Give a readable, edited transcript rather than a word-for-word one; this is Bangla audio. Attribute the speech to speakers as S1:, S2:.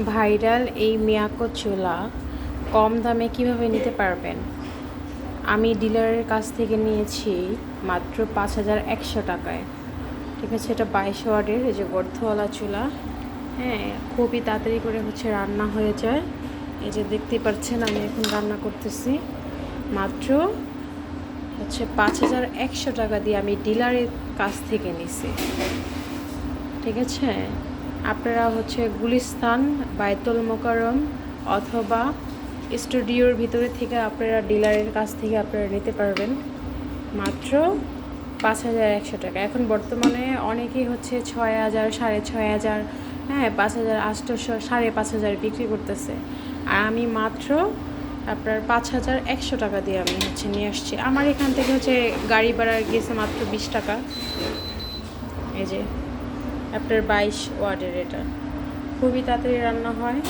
S1: ভাইরাল এই মিয়াকো চুলা কম দামে কিভাবে নিতে পারবেন। আমি ডিলারের কাছ থেকে নিয়েছি মাত্র ৫,১০০ টাকায়। ঠিক আছে, এটা ২২ ওয়াটের এই যে গর্তওয়ালা চুলা। হ্যাঁ, খুবই তাড়াতাড়ি করে রান্না হয়ে যায়। এই যে দেখতেই পাচ্ছেন আমি এখন রান্না করতেছি। মাত্র ৫,১০০ টাকা দিয়ে আমি ডিলারের কাছ থেকে নিছি। ঠিক আছে, আপনারা গুলিস্তান, বায়তুল মোকাররম অথবা স্টুডিওর ভিতরে থেকে আপনারা ডিলারের কাছ থেকে আপনারা নিতে পারবেন মাত্র ৫,১০০ টাকা। এখন বর্তমানে অনেকেই ৬,০০০, ৬,৫০০, হ্যাঁ ৫,৮০০, ৫,৫০০ বিক্রি করতেছে। আর আমি মাত্র আপনার ৫,১০০ টাকা দিয়ে আমি নিয়ে আসছি। আমার এখান থেকে গাড়ি ভাড়া গেছে মাত্র ২০ টাকা। এই যে আপনার ২২ ওয়াটের, এটা খুবই তাড়াতাড়ি রান্না হয়।